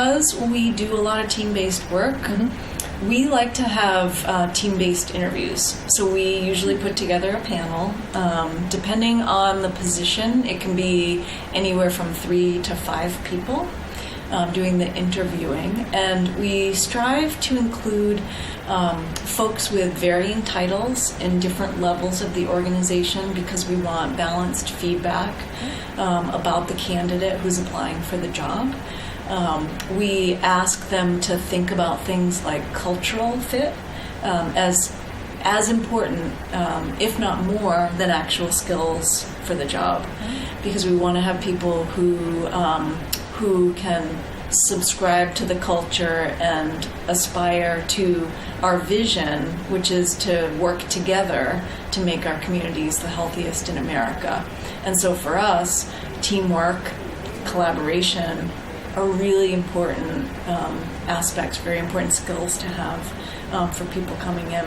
because we do a lot of team-based work, we like to have team-based interviews. So we usually put together a panel. Depending on the position, it can be anywhere from 3 to 5 people doing the interviewing. And we strive to include folks with varying titles in different levels of the organization because we want balanced feedback about the candidate who's applying for the job. We ask them to think about things like cultural fit as important, if not more, than actual skills for the job, because we want to have people who can subscribe to the culture and aspire to our vision, which is to work together to make our communities the healthiest in America. And so for us, teamwork, collaboration are really important aspects, very important skills to have for people coming in.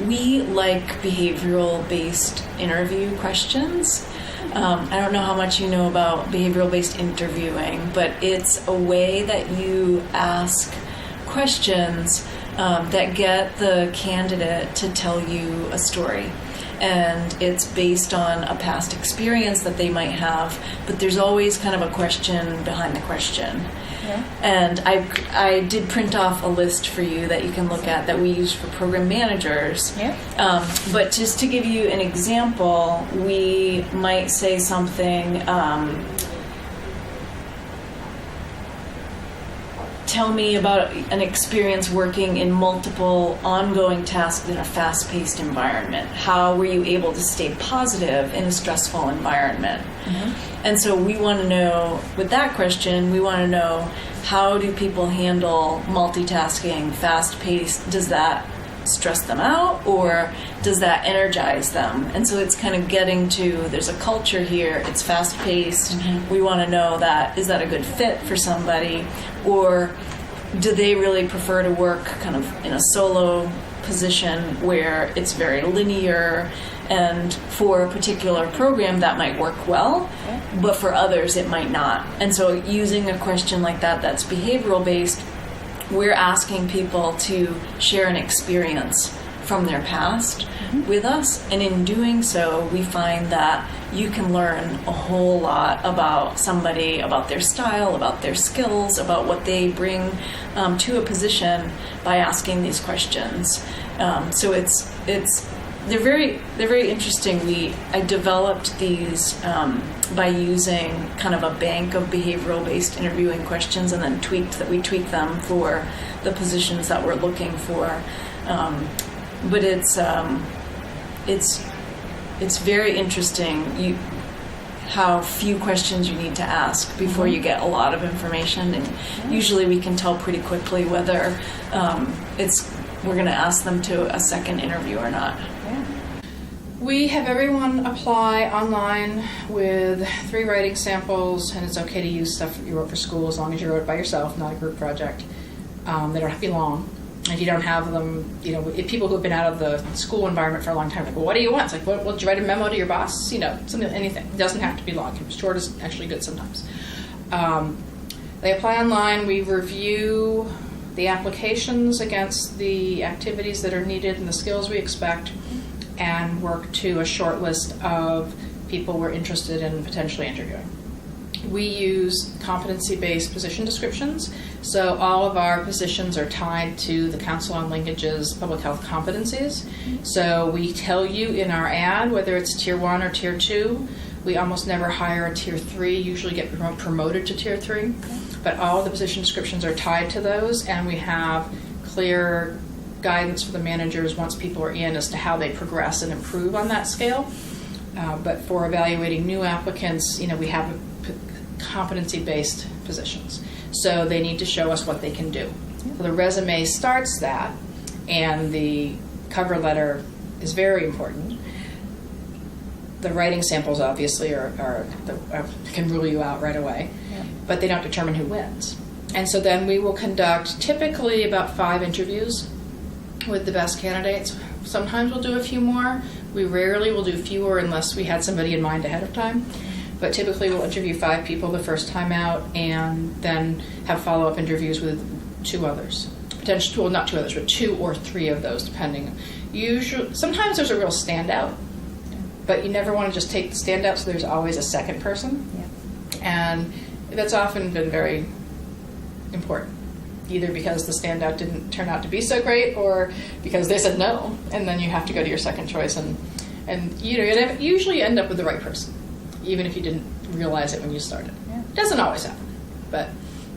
We like behavioral-based interview questions. I don't know how much you know about behavioral-based interviewing, but it's a way that you ask questions that get the candidate to tell you a story. And it's based on a past experience that they might have, but there's always kind of a question behind the question. Yeah. And I did print off a list for you that you can look at that we use for program managers. Yeah. But just to give you an example, we might say something, tell me about an experience working in multiple ongoing tasks in a fast-paced environment. How were you able to stay positive in a stressful environment? And so we want to know, with that question, we want to know, how do people handle multitasking, fast-paced? Does that stress them out, or does that energize them? And so it's kind of getting to, there's a culture here, it's fast-paced, we want to know that, is that a good fit for somebody, or do they really prefer to work kind of in a solo position where it's very linear, and for a particular program that might work well, but for others it might not. And so using a question like that that's behavioral based, we're asking people to share an experience from their past with us, and in doing so we find that you can learn a whole lot about somebody, about their style, about their skills, about what they bring to a position by asking these questions. So they're very interesting. I developed these by using kind of a bank of behavioral-based interviewing questions, and then we tweaked them for the positions that we're looking for. But it's very interesting how few questions you need to ask before you get a lot of information, and usually we can tell pretty quickly whether we're going to ask them to a second interview or not. We have everyone apply online with 3 writing samples, and it's okay to use stuff you wrote for school as long as you wrote it by yourself, not a group project. They don't have to be long. If you don't have them, if people who have been out of the school environment for a long time, like, well, what do you want? It's like, well, did you write a memo to your boss? Anything. It doesn't have to be long. Short is actually good sometimes. They apply online. We review the applications against the activities that are needed and the skills we expect, and work to a short list of people we're interested in potentially interviewing. We use competency-based position descriptions, so all of our positions are tied to the Council on Linkage's public health competencies. So we tell you in our ad whether it's Tier 1 or Tier 2. We almost never hire a Tier 3, usually get promoted to Tier 3. But all the position descriptions are tied to those, and we have clear guidance for the managers once people are in as to how they progress and improve on that scale. But for evaluating new applicants, we have competency-based positions. So they need to show us what they can do. So the resume starts that, and the cover letter is very important. The writing samples obviously can rule you out right away, but they don't determine who wins. And so then we will conduct typically about 5 interviews with the best candidates. Sometimes we'll do a few more. We rarely will do fewer unless we had somebody in mind ahead of time. But typically we'll interview 5 people the first time out and then have follow-up interviews with 2 others. Potentially, well, not 2 others, but 2 or 3 of those, depending. Usually, sometimes there's a real standout, but you never want to just take the standout, so there's always a second person. Yeah. And that's often been very important, either because the standout didn't turn out to be so great or because they said no, and then you have to go to your second choice, and you know, you usually end up with the right person, even if you didn't realize it when you started. Yeah. It doesn't always happen, but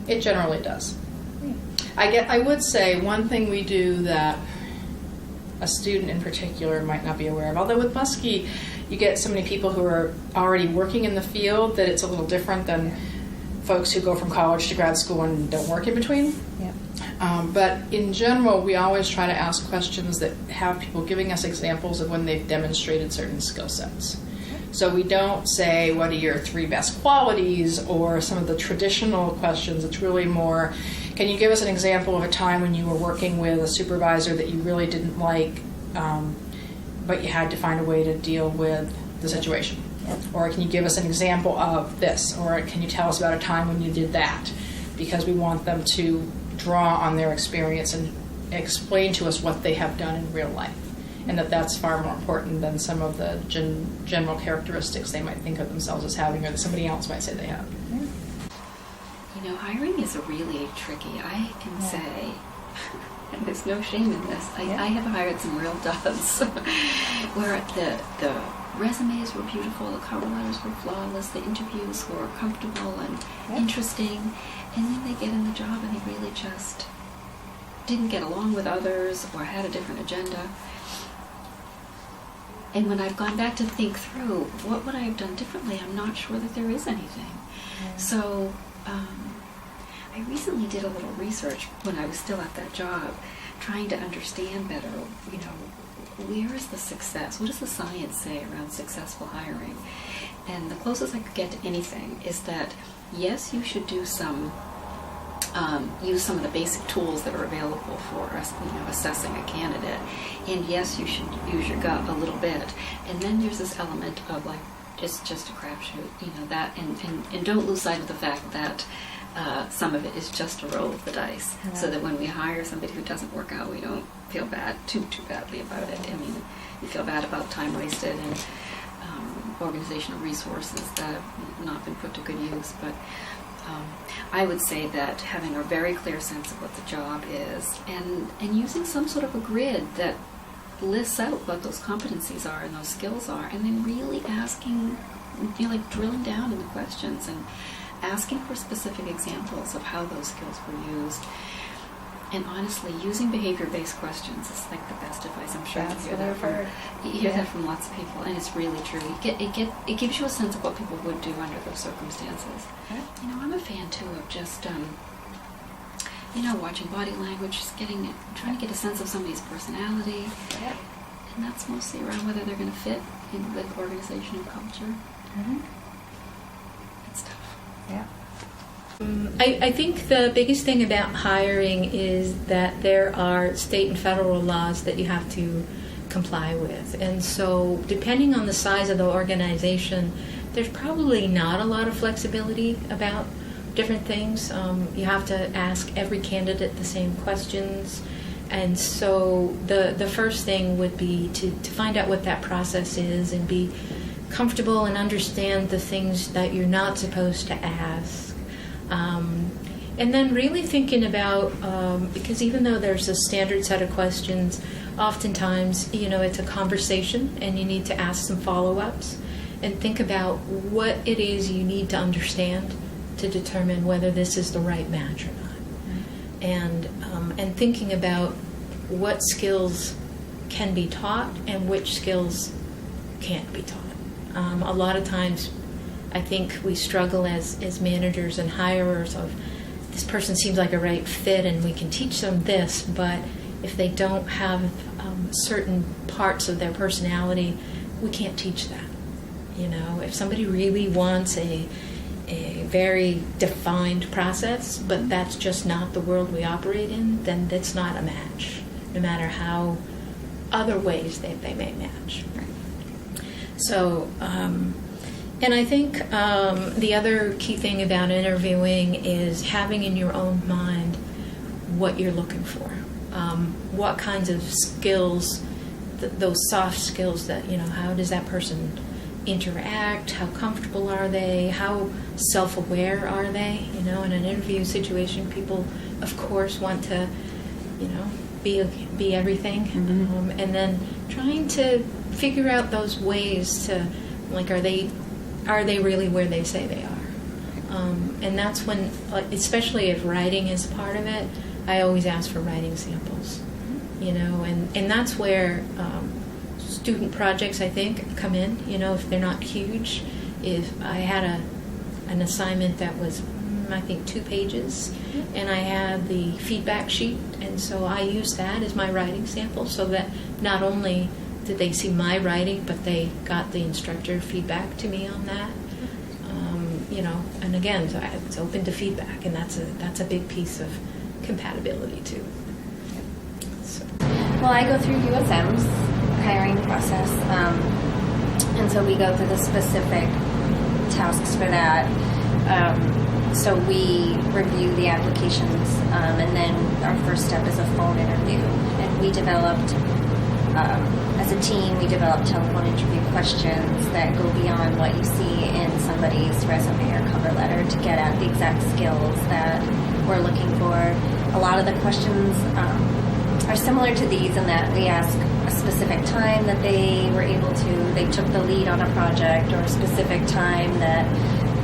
it generally does. I would say one thing we do that a student in particular might not be aware of, although with Muskie you get so many people who are already working in the field that it's a little different than folks who go from college to grad school and don't work in between. Yeah. But in general, we always try to ask questions that have people giving us examples of when they've demonstrated certain skill sets. So we don't say, what are your 3 best qualities, or some of the traditional questions. It's really more, can you give us an example of a time when you were working with a supervisor that you really didn't like, but you had to find a way to deal with the situation? Yep. Or can you give us an example of this? Or can you tell us about a time when you did that? Because we want them to draw on their experience and explain to us what they have done in real life. And that's far more important than some of the general characteristics they might think of themselves as having, or that somebody else might say they have. You know, hiring is a really tricky, I can say, and there's no shame in this, I have hired some real duds, where the resumes were beautiful, the cover letters were flawless, the interviews were comfortable and interesting, and then they get in the job and they really just didn't get along with others or had a different agenda. And when I've gone back to think through what would I have done differently, I'm not sure that there is anything. So I recently did a little research when I was still at that job, trying to understand better, you know, where is the success? What does the science say around successful hiring? And the closest I could get to anything is that, yes, you should do some use some of the basic tools that are available for us, you know, assessing a candidate. And yes, you should use your gut a little bit. And then there's this element of like just a crapshoot, you know, that, and don't lose sight of the fact that some of it is just a roll of the dice, so that when we hire somebody who doesn't work out, we don't feel bad too badly about it. I mean, you feel bad about time wasted and organizational resources that have not been put to good use, but I would say that having a very clear sense of what the job is and using some sort of a grid that lists out what those competencies are and those skills are, and then really asking, you know, like drilling down in the questions and asking for specific examples of how those skills were used. And honestly, using behavior-based questions is like the best advice. I'm sure That's you hear what that I've from heard. you hear that from lots of people, and it's really true. It gives you a sense of what people would do under those circumstances. Yeah. You know, I'm a fan too of just you know, watching body language, just trying to get a sense of somebody's personality, Yeah. and that's mostly around whether they're going to fit in with organization and culture. Mm-hmm. It's tough. Yeah. I think the biggest thing about hiring is that there are state and federal laws that you have to comply with. And so depending on the size of the organization, there's probably not a lot of flexibility about different things. You have to ask every candidate the same questions. And so the first thing would be to find out what that process is and be comfortable and understand the things that you're not supposed to ask. And then really thinking about, because even though there's a standard set of questions, oftentimes, you know, it's a conversation and you need to ask some follow-ups and think about what it is you need to understand to determine whether this is the right match or not. And thinking about what skills can be taught and which skills can't be taught. A lot of times, I think we struggle as managers and hirers of, this person seems like a right fit and we can teach them this, but if they don't have certain parts of their personality, we can't teach that. You know, if somebody really wants a very defined process, but that's just not the world we operate in, then that's not a match, no matter how other ways they may match. So, And I think the other key thing about interviewing is having in your own mind what you're looking for. What kinds of skills, those soft skills that, how does that person interact? How comfortable are they? How self-aware are they? In an interview situation, people, of course, want to, be everything. And then trying to figure out those ways to, like, are they really where they say they are? And that's when, especially if writing is part of it, I always ask for writing samples, and that's where student projects, I think, come in, if they're not huge. If I had an assignment that was, I think, 2 pages, and I had the feedback sheet, and so I used that as my writing sample so that not only did they see my writing, but they got the instructor feedback to me on that. And again, so it's open to feedback, and that's a big piece of compatibility too. So. Well, I go through USM's hiring process, and so we go through the specific tasks for that. So we review the applications, and then our first step is a phone interview. And we developed, as a team, we developed telephone interview questions that go beyond what you see in somebody's resume or cover letter to get at the exact skills that we're looking for. A lot of the questions are similar to these in that we ask a specific time that they took the lead on a project, or a specific time that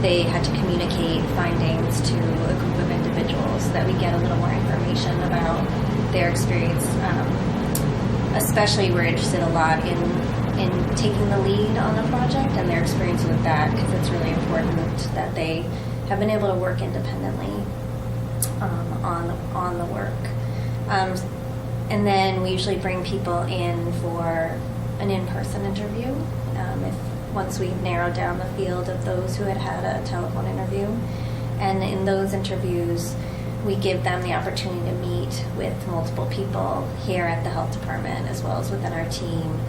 they had to communicate findings to a group of individuals, so that we get a little more information about their experience. Especially, we're interested a lot in taking the lead on a project and their experience with that, because it's really important that they have been able to work independently on the work. And then we usually bring people in for an in-person interview, once we've narrowed down the field of those who had a telephone interview. And in those interviews, we give them the opportunity to meet with multiple people here at the health department as well as within our team.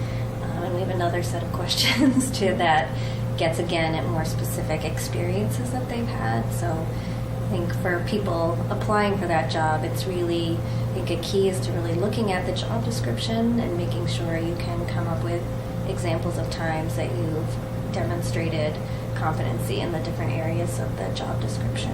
And we have another set of questions too that gets again at more specific experiences that they've had. So I think for people applying for that job, it's really, I think a key is to really looking at the job description and making sure you can come up with examples of times that you've demonstrated competency in the different areas of the job description.